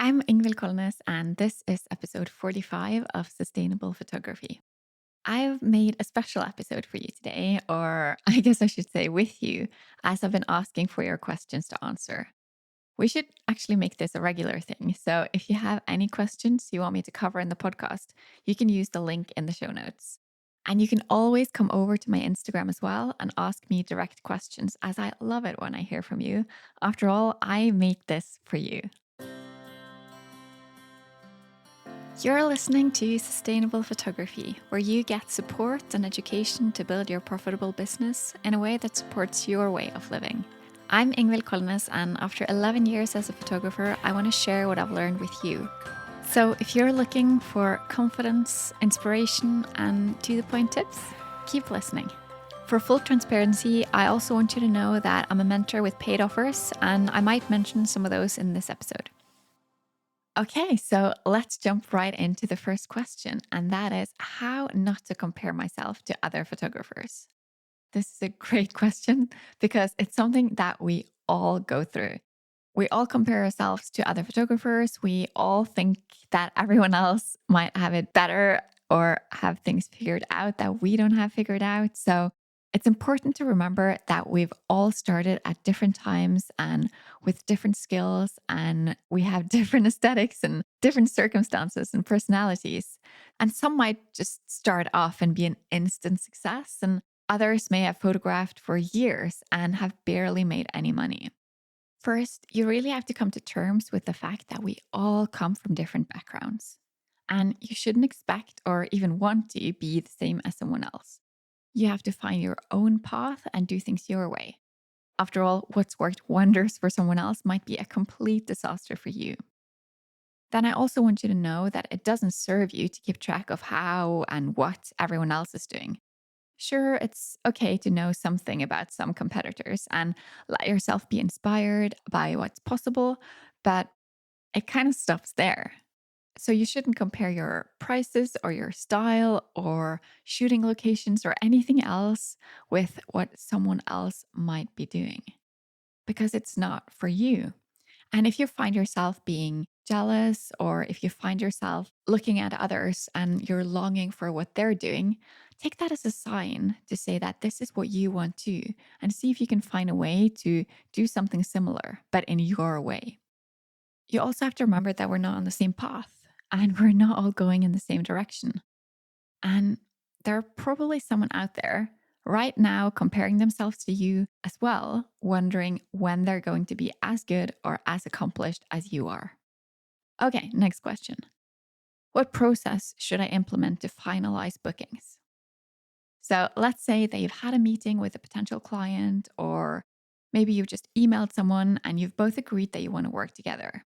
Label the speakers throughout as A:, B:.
A: I'm Ingvild Kolnes, and this is episode 45 of Sustainable Photography. I've made a special episode for you today, or I guess I should say with you, as I've been asking for your questions to answer. We should actually make this a regular thing. So if you have any questions you want me to cover in the podcast, you can use the link in the show notes. And you can always come over to my Instagram as well and ask me direct questions, as I love it when I hear from you. After all, I make this for you. You're listening to Sustainable Photography, where you get support and education to build your profitable business in a way that supports your way of living. I'm Ingvild Kolnes, and after 11 years as a photographer, I want to share what I've learned with you. So if you're looking for confidence, inspiration, and to the point tips, keep listening. For full transparency, I also want you to know that I'm a mentor with paid offers, and I might mention some of those in this episode. Okay, so let's jump right into the first question, and that is how not to compare myself to other photographers. This is a great question because it's something that we all go through. We all compare ourselves to other photographers. We all think that everyone else might have it better or have things figured out that we don't have figured out. So it's important to remember that we've all started at different times and with different skills, and we have different aesthetics and different circumstances and personalities. And some might just start off and be an instant success, and others may have photographed for years and have barely made any money. First, you really have to come to terms with the fact that we all come from different backgrounds. And you shouldn't expect or even want to be the same as someone else. You have to find your own path and do things your way. After all, what's worked wonders for someone else might be a complete disaster for you. Then I also want you to know that it doesn't serve you to keep track of how and what everyone else is doing. Sure, it's okay to know something about some competitors and let yourself be inspired by what's possible, but it kind of stops there. So you shouldn't compare your prices or your style or shooting locations or anything else with what someone else might be doing because it's not for you. And if you find yourself being jealous, or if you find yourself looking at others and you're longing for what they're doing, take that as a sign to say that this is what you want too, and see if you can find a way to do something similar, but in your way. You also have to remember that we're not on the same path and we're not all going in the same direction. And there are probably someone out there right now comparing themselves to you as well, wondering when they're going to be as good or as accomplished as you are. Okay, next question. What process should I implement to finalize bookings? So let's say that you've had a meeting with a potential client, or maybe you've just emailed someone and you've both agreed that you want to work together.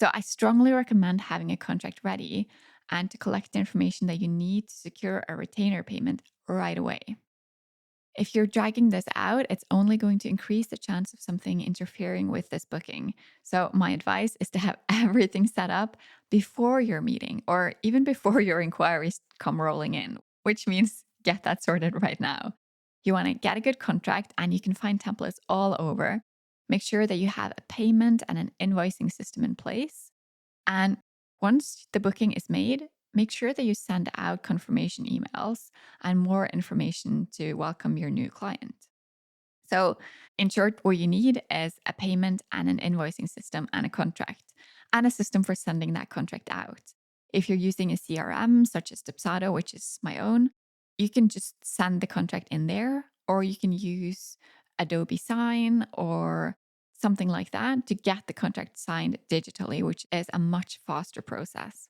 A: So I strongly recommend having a contract ready and to collect the information that you need to secure a retainer payment right away. If you're dragging this out, it's only going to increase the chance of something interfering with this booking. So, my advice is to have everything set up before your meeting or even before your inquiries come rolling in, which means get that sorted right now. You want to get a good contract, and you can find templates all over. Make sure that you have a payment and an invoicing system in place. And once the booking is made, make sure that you send out confirmation emails and more information to welcome your new client. So, in short, what you need is a payment and an invoicing system and a contract, and a system for sending that contract out. If you're using a CRM such as Dubsado, which is my own, you can just send the contract in there, or you can use Adobe Sign or something like that to get the contract signed digitally, which is a much faster process.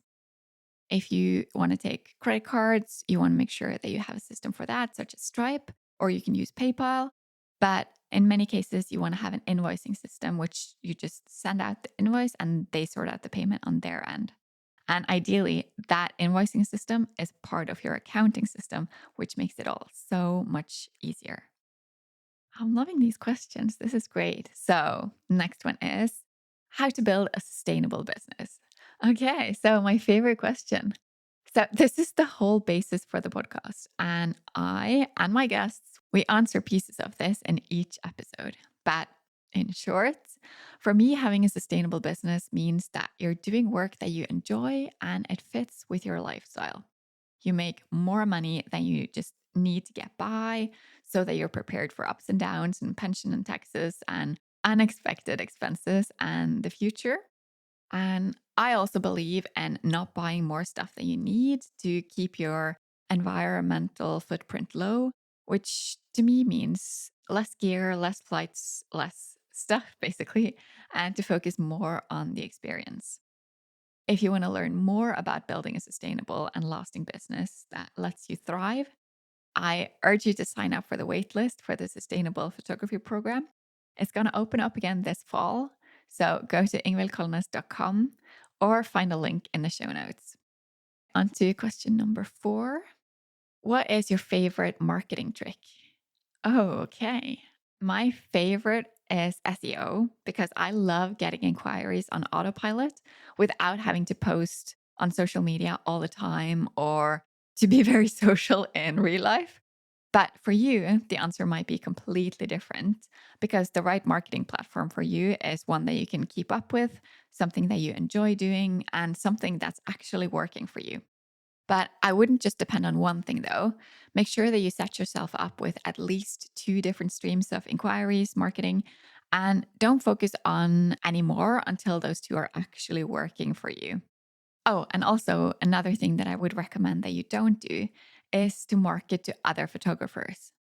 A: If you want to take credit cards, you want to make sure that you have a system for that, such as Stripe, or you can use PayPal. But in many cases, you want to have an invoicing system, which you just send out the invoice and they sort out the payment on their end. And ideally, that invoicing system is part of your accounting system, which makes it all so much easier. I'm loving these questions. This is great. So, next one is how to build a sustainable business. Okay, so my favorite question. So, this is the whole basis for the podcast. And I and my guests, we answer pieces of this in each episode. But In short, for me, having a sustainable business means that you're doing work that you enjoy and it fits with your lifestyle. You make more money than you just need to get by so that you're prepared for ups and downs and pension and taxes and unexpected expenses and the future. And I also believe in not buying more stuff than you need to keep your environmental footprint low, which to me means less gear, less flights, less stuff, basically, and to focus more on the experience. If you want to learn more about building a sustainable and lasting business that lets you thrive, I urge you to sign up for the waitlist for the Sustainable Photography Program. It's going to open up again this fall. So go to ingvildkolnes.com or find a link in the show notes. On to question number 4. What is your favorite marketing trick? Oh, okay. My favorite is SEO because I love getting inquiries on autopilot without having to post on social media all the time or to be very social in real life. But for you, the answer might be completely different because the right marketing platform for you is one that you can keep up with, something that you enjoy doing, and something that's actually working for you. But I wouldn't just depend on one thing though. Make sure that you set yourself up with at least 2 different streams of inquiries, marketing, and don't focus on any more until those 2 are actually working for you. Oh, and also another thing that I would recommend that you don't do is to market to other photographers.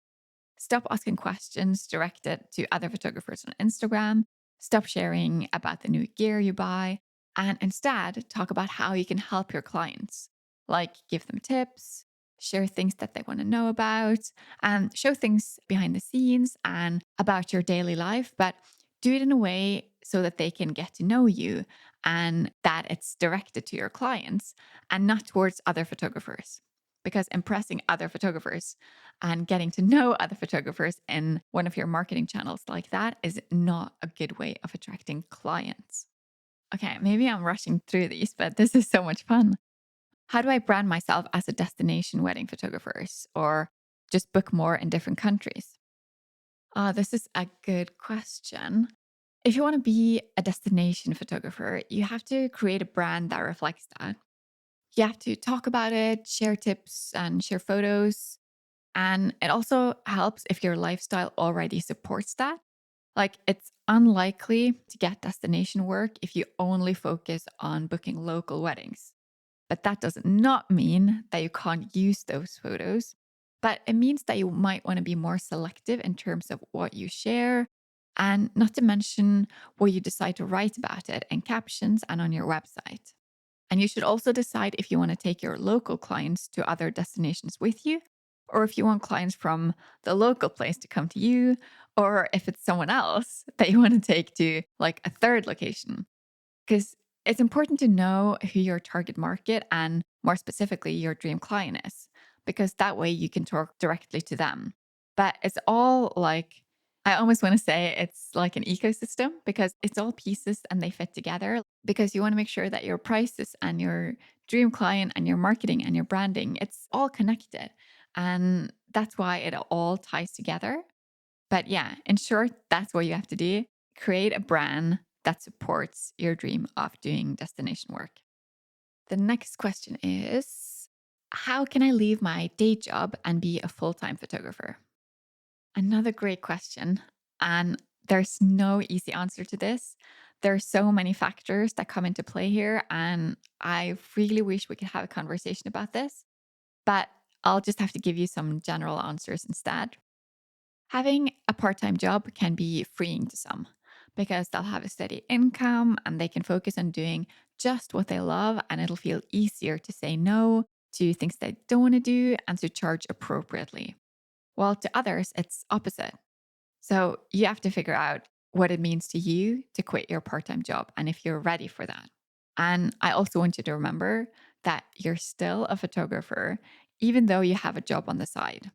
A: Stop asking questions directed to other photographers on Instagram. Stop sharing about the new gear you buy. And instead, talk about how you can help your clients, like give them tips, share things that they want to know about, and show things behind the scenes and about your daily life. But do it in a way so that they can get to know you and that it's directed to your clients and not towards other photographers. Because impressing other photographers and getting to know other photographers in one of your marketing channels like that is not a good way of attracting clients. Okay, maybe I'm rushing through these, but this is so much fun. How do I brand myself as a destination wedding photographer or just book more in different countries? This is a good question. If you want to be a destination photographer, you have to create a brand that reflects that. You have to talk about it, share tips, and share photos. And it also helps if your lifestyle already supports that. Like it's unlikely to get destination work if you only focus on booking local weddings. But that does not mean that you can't use those photos. But it means that you might want to be more selective in terms of what you share, and not to mention what you decide to write about it in captions and on your website. And you should also decide if you want to take your local clients to other destinations with you, or if you want clients from the local place to come to you, or if it's someone else that you want to take to like a third location. Because it's important to know who your target market and more specifically your dream client is, because that way you can talk directly to them. But it's all like, I almost want to say it's like an ecosystem because it's all pieces and they fit together because you want to make sure that your prices and your dream client and your marketing and your branding, it's all connected. And that's why it all ties together. But yeah, in short, that's what you have to do. Create a brand that supports your dream of doing destination work. The next question is, how can I leave my day job and be a full-time photographer? Another great question. And there's no easy answer to this. There are so many factors that come into play here. And I really wish we could have a conversation about this, but I'll just have to give you some general answers instead. Having a part time job can be freeing to some because they'll have a steady income and they can focus on doing just what they love, and it'll feel easier to say no to things they don't want to do and to charge appropriately. While to others, it's opposite. So you have to figure out what it means to you to quit your part time job and if you're ready for that. And I also want you to remember that you're still a photographer, even though you have a job on the side.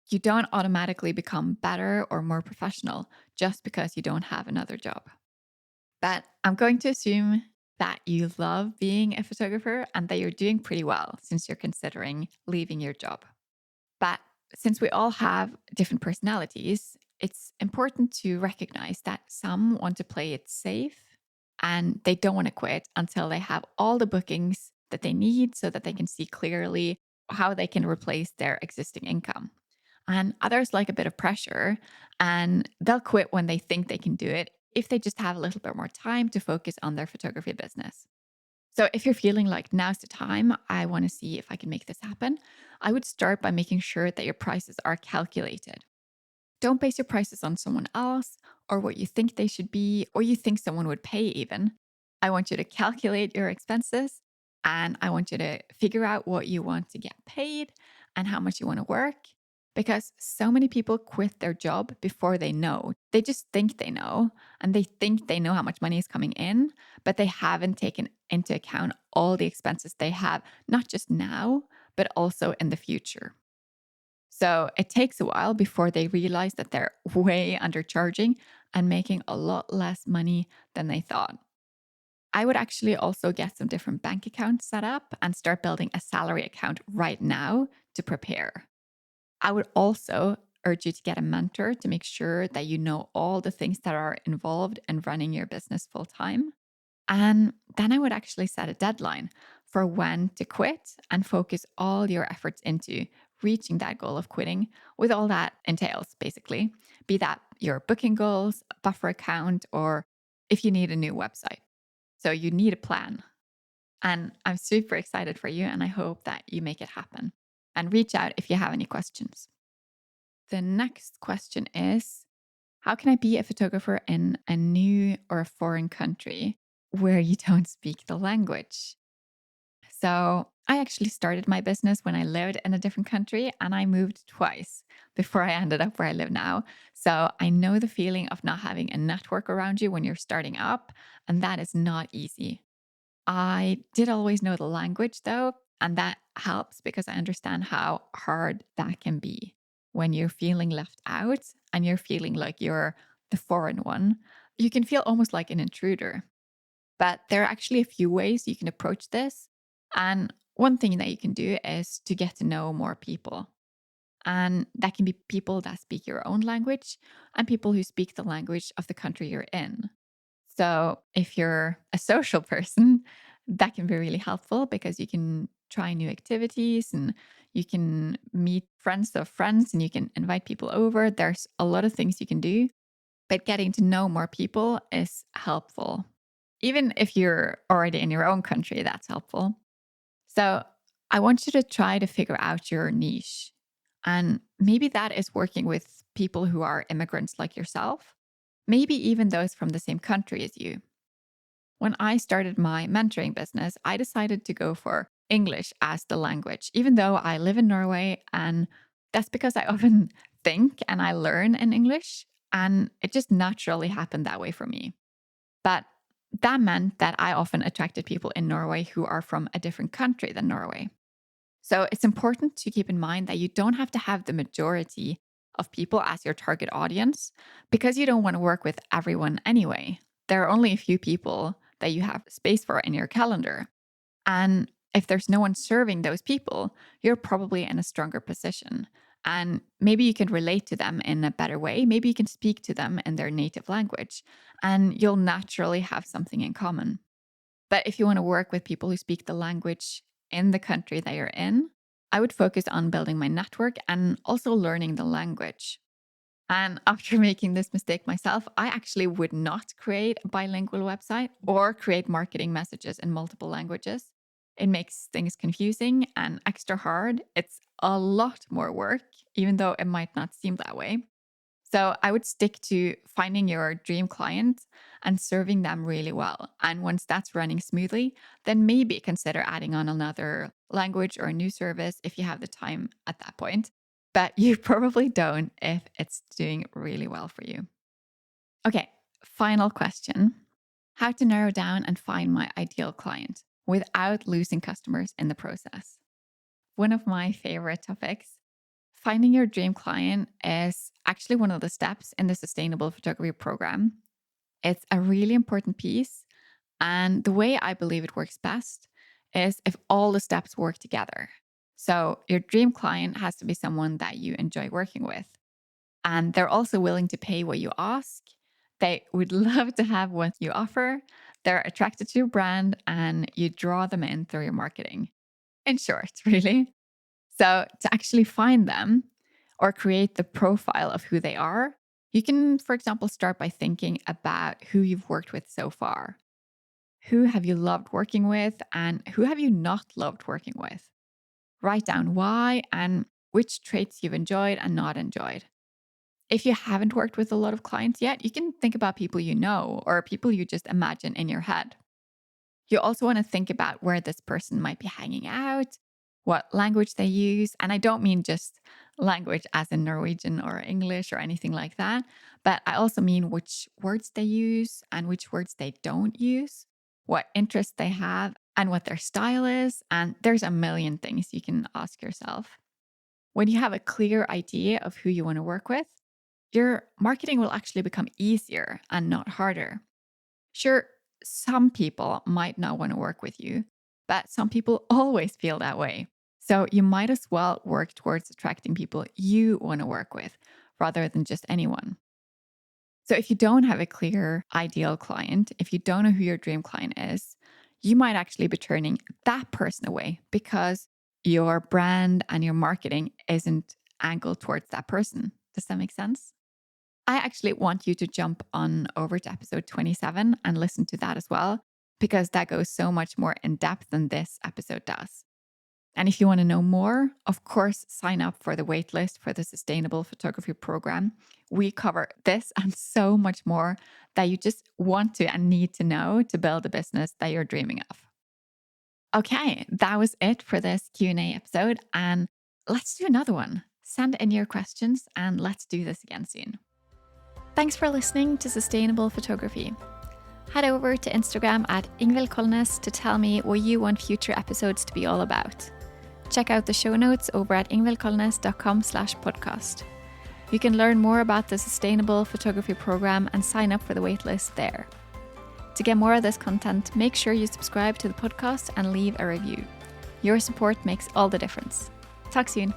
A: You don't automatically become better or more professional just because you don't have another job. But I'm going to assume that you love being a photographer and that you're doing pretty well since you're considering leaving your job. But since we all have different personalities, It's important to recognize that some want to play it safe and they don't want to quit until they have all the bookings that they need so that they can see clearly how they can replace their existing income. And others like a bit of pressure and they'll quit when they think they can do it if they just have a little bit more time to focus on their photography business. So if you're feeling like now's the time, I want to see if I can make this happen, I would start by making sure that your prices are calculated. Don't base your prices on someone else or what you think they should be or you think someone would pay, even. I want you to calculate your expenses and I want you to figure out what you want to get paid and how much you want to work. Because so many people quit their job before they know. They just think they know and they think they know how much money is coming in, but they haven't taken into account all the expenses they have, not just now, but also in the future. So it takes a while before they realize that they're way undercharging and making a lot less money than they thought. I would actually also get some different bank accounts set up and start building a salary account right now to prepare. I would also urge you to get a mentor to make sure that you know all the things that are involved in running your business full time. And then I would actually set a deadline for when to quit and focus all your efforts into reaching that goal of quitting with all that entails, basically. Be that your booking goals, a buffer account, or if you need a new website. So you need a plan. And I'm super excited for you, and I hope that you make it happen. And reach out if you have any questions. The next question is, how can I be a photographer in a new or a foreign country where you don't speak the language? So, I actually started my business when I lived in a different country and I moved twice before I ended up where I live now. So, I know the feeling of not having a network around you when you're starting up, and that is not easy. I did always know the language though, and that helps because I understand how hard that can be when you're feeling left out and you're feeling like you're the foreign one. You can feel almost like an intruder. But there are actually a few ways you can approach this. And one thing that you can do is to get to know more people. And that can be people that speak your own language and people who speak the language of the country you're in. So if you're a social person, that can be really helpful because you can try new activities and you can meet friends of friends and you can invite people over. There's a lot of things you can do, but getting to know more people is helpful. Even if you're already in your own country, that's helpful. So I want you to try to figure out your niche. And maybe that is working with people who are immigrants like yourself, maybe even those from the same country as you. When I started my mentoring business, I decided to go for English as the language, even though I live in Norway. And that's because I often think and I learn in English. And it just naturally happened that way for me. But that meant that I often attracted people in Norway who are from a different country than Norway. So it's important to keep in mind that you don't have to have the majority of people as your target audience because you don't want to work with everyone anyway. There are only a few people that you have space for in your calendar. And if there's no one serving those people, you're probably in a stronger position. And maybe you can relate to them in a better way. Maybe you can speak to them in their native language, and you'll naturally have something in common. But if you want to work with people who speak the language in the country that you're in, I would focus on building my network and also learning the language. And after making this mistake myself, I actually would not create a bilingual website or create marketing messages in multiple languages. It makes things confusing and extra hard. It's a lot more work, even though it might not seem that way. So I would stick to finding your dream client and serving them really well. And once that's running smoothly, then maybe consider adding on another language or a new service if you have the time at that point. But you probably don't if it's doing really well for you. Okay, final question. How to narrow down and find my ideal client without losing customers in the process. One of my favorite topics. Finding your dream client is actually one of the steps in the sustainable photography program. It's a really important piece. And the way I believe it works best is if all the steps work together. So your dream client has to be someone that you enjoy working with. And they're also willing to pay what you ask. They would love to have what you offer. They're attracted to your brand and you draw them in through your marketing. In short, really. So to actually find them or create the profile of who they are, you can, for example, start by thinking about who you've worked with so far. Who have you loved working with and who have you not loved working with? Write down why and which traits you've enjoyed and not enjoyed. If you haven't worked with a lot of clients yet, you can think about people you know or people you just imagine in your head. You also want to think about where this person might be hanging out, what language they use. And I don't mean just language as in Norwegian or English or anything like that, but I also mean which words they use and which words they don't use, what interests they have, and what their style is. And there's a million things you can ask yourself. When you have a clear idea of who you want to work with, your marketing will actually become easier and not harder. Sure, some people might not want to work with you, but some people always feel that way. So you might as well work towards attracting people you want to work with rather than just anyone. So if you don't have a clear ideal client, if you don't know who your dream client is, you might actually be turning that person away because your brand and your marketing isn't angled towards that person. Does that make sense? I actually want you to jump on over to episode 27 and listen to that as well, because that goes so much more in depth than this episode does. And if you want to know more, of course, sign up for the waitlist for the Sustainable Photography Program. We cover this and so much more that you just want to and need to know to build a business that you're dreaming of. Okay, that was it for this Q&A episode. And let's do another one. Send in your questions and let's do this again soon. Thanks for listening to Sustainable Photography. Head over to Instagram at Ingvild Kolnes to tell me what you want future episodes to be all about. Check out the show notes over at ingvildkolnes.com/podcast. You can learn more about the Sustainable Photography Program and sign up for the waitlist there. To get more of this content, make sure you subscribe to the podcast and leave a review. Your support makes all the difference. Talk soon.